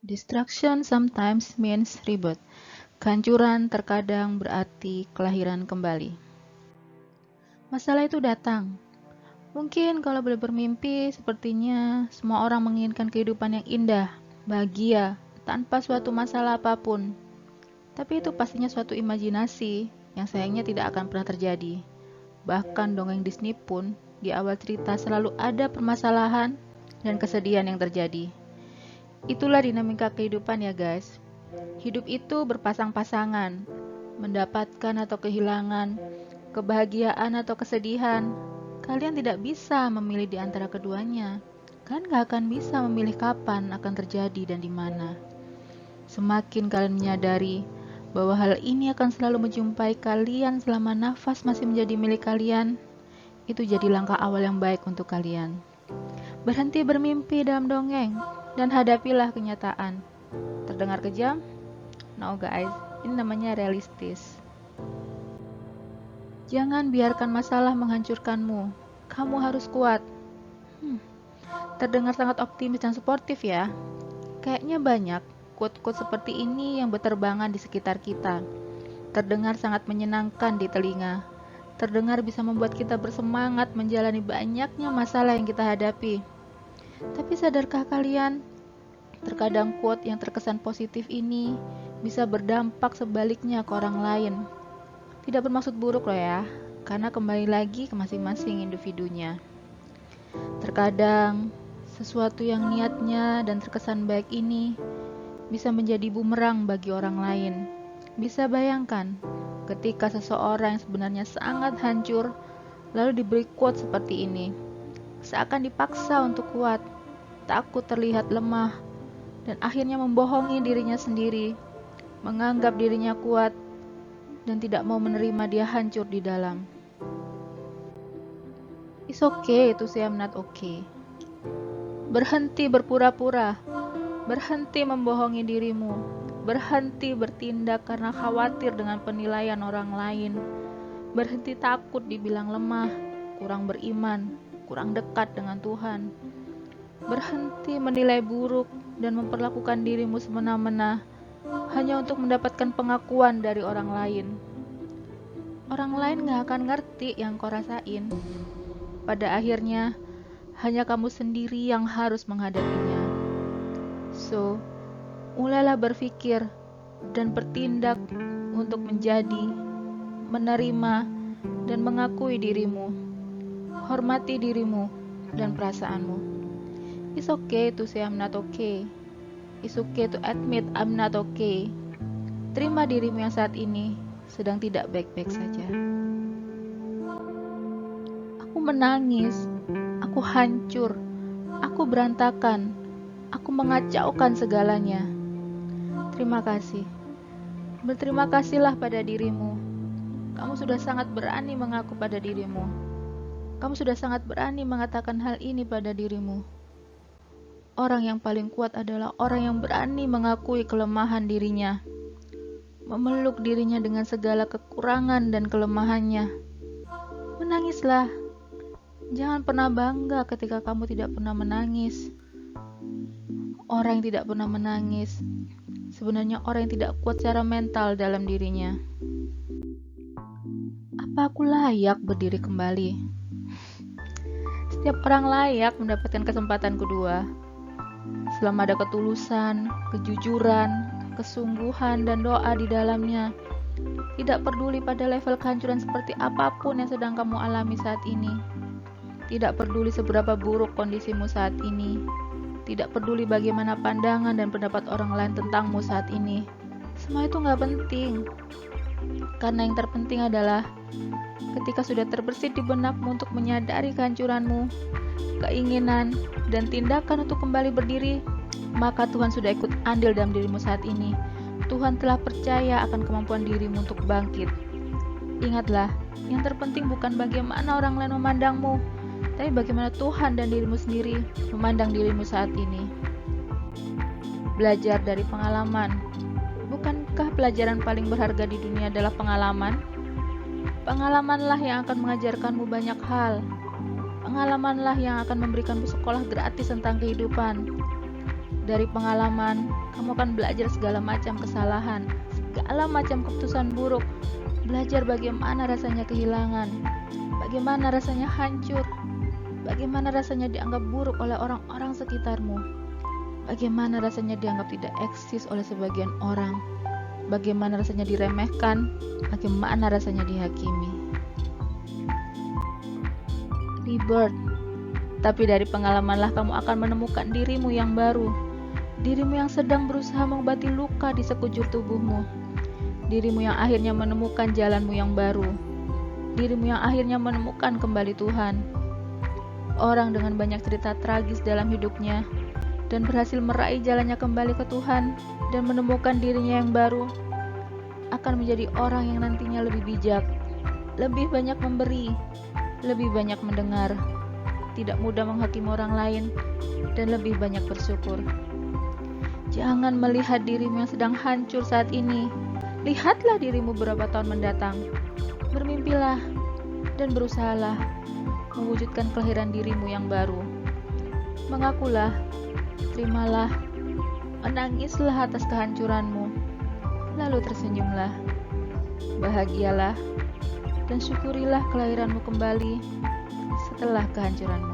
Destruction sometimes means rebirth. Kehancuran terkadang berarti kelahiran kembali. Masalah itu datang. Mungkin kalau boleh bermimpi, sepertinya semua orang menginginkan kehidupan yang indah, bahagia, tanpa suatu masalah apapun. Tapi itu pastinya suatu imajinasi yang sayangnya tidak akan pernah terjadi. Bahkan dongeng Disney pun di awal cerita selalu ada permasalahan dan kesedihan yang terjadi. Itulah dinamika kehidupan ya guys. Hidup itu berpasang-pasangan, mendapatkan atau kehilangan, kebahagiaan atau kesedihan. Kalian tidak bisa memilih di antara keduanya. Kalian gak akan bisa memilih kapan akan terjadi dan di mana. Semakin kalian menyadari bahwa hal ini akan selalu menjumpai kalian selama nafas masih menjadi milik kalian, itu jadi langkah awal yang baik untuk kalian. Berhenti bermimpi dalam dongeng dan hadapilah kenyataan. Terdengar kejam? No guys, ini namanya realistis. Jangan biarkan masalah menghancurkanmu. Kamu harus kuat. Terdengar sangat optimis dan suportif ya. Kayaknya banyak quote-quote seperti ini yang berterbangan di sekitar kita. Terdengar sangat menyenangkan di telinga. Terdengar bisa membuat kita bersemangat menjalani banyaknya masalah yang kita hadapi. Tapi sadarkah kalian, terkadang quote yang terkesan positif ini bisa berdampak sebaliknya ke orang lain. Tidak bermaksud buruk loh ya, karena kembali lagi ke masing-masing individunya. Terkadang, sesuatu yang niatnya dan terkesan baik ini bisa menjadi bumerang bagi orang lain. Bisa bayangkan, ketika seseorang yang sebenarnya sangat hancur, lalu diberi quote seperti ini. Seakan dipaksa untuk kuat, takut terlihat lemah, dan akhirnya membohongi dirinya sendiri, menganggap dirinya kuat, dan tidak mau menerima dia hancur di dalam. It's okay to say I'm not okay. Berhenti berpura-pura, berhenti membohongi dirimu, berhenti bertindak karena khawatir dengan penilaian orang lain, berhenti takut dibilang lemah, kurang beriman, kurang dekat dengan Tuhan, berhenti menilai buruk dan memperlakukan dirimu semena-mena hanya untuk mendapatkan pengakuan dari orang lain. Orang lain gak akan ngerti yang kau rasain. Pada akhirnya, hanya kamu sendiri yang harus menghadapinya. So, mulailah berpikir dan bertindak untuk menjadi, menerima, dan mengakui dirimu. Hormati dirimu dan perasaanmu. It's okay to say I'm not okay. It's okay to admit I'm not okay. Terima dirimu yang saat ini sedang tidak baik-baik saja. Aku menangis, aku hancur, aku berantakan, aku mengacaukan segalanya. Terima kasih. Berterima kasihlah pada dirimu. Kamu sudah sangat berani mengaku pada dirimu. Kamu sudah sangat berani mengatakan hal ini pada dirimu. Orang yang paling kuat adalah orang yang berani mengakui kelemahan dirinya, memeluk dirinya dengan segala kekurangan dan kelemahannya. Menangislah. Jangan pernah bangga ketika kamu tidak pernah menangis. Orang yang tidak pernah menangis sebenarnya orang yang tidak kuat secara mental dalam dirinya. Apa aku layak berdiri kembali? Setiap orang layak mendapatkan kesempatan kedua. Selama ada ketulusan, kejujuran, kesungguhan, dan doa di dalamnya. Tidak peduli pada level kehancuran seperti apapun yang sedang kamu alami saat ini. Tidak peduli seberapa buruk kondisimu saat ini. Tidak peduli bagaimana pandangan dan pendapat orang lain tentangmu saat ini. Semua itu gak penting. Karena yang terpenting adalah ketika sudah terbersit di benakmu untuk menyadari kehancuranmu, keinginan, dan tindakan untuk kembali berdiri, maka Tuhan sudah ikut andil dalam dirimu saat ini. Tuhan telah percaya akan kemampuan dirimu untuk bangkit. Ingatlah, yang terpenting bukan bagaimana orang lain memandangmu, tapi bagaimana Tuhan dan dirimu sendiri memandang dirimu saat ini. Belajar dari pengalaman. Bukankah pelajaran paling berharga di dunia adalah pengalaman? Pengalamanlah yang akan mengajarkanmu banyak hal. Pengalamanlah yang akan memberikanmu sekolah gratis tentang kehidupan. Dari pengalaman, kamu akan belajar segala macam kesalahan, segala macam keputusan buruk, belajar bagaimana rasanya kehilangan, bagaimana rasanya hancur, bagaimana rasanya dianggap buruk oleh orang-orang sekitarmu, bagaimana rasanya dianggap tidak eksis oleh sebagian orang, bagaimana rasanya diremehkan, bagaimana rasanya dihakimi. Rebirth. Tapi dari pengalamanlah kamu akan menemukan dirimu yang baru, dirimu yang sedang berusaha mengobati luka di sekujur tubuhmu, dirimu yang akhirnya menemukan jalanmu yang baru, dirimu yang akhirnya menemukan kembali Tuhan. Orang dengan banyak cerita tragis dalam hidupnya dan berhasil meraih jalannya kembali ke Tuhan dan menemukan dirinya yang baru akan menjadi orang yang nantinya lebih bijak, lebih banyak memberi, lebih banyak mendengar, tidak mudah menghakimi orang lain, dan lebih banyak bersyukur. Jangan melihat dirimu yang sedang hancur saat ini. Lihatlah dirimu beberapa tahun mendatang. Bermimpilah dan berusahalah mewujudkan kelahiran dirimu yang baru. Mengakulah, terimalah, menangislah atas kehancuranmu, lalu tersenyumlah, bahagialah, dan syukurilah kelahiranmu kembali setelah kehancuranmu.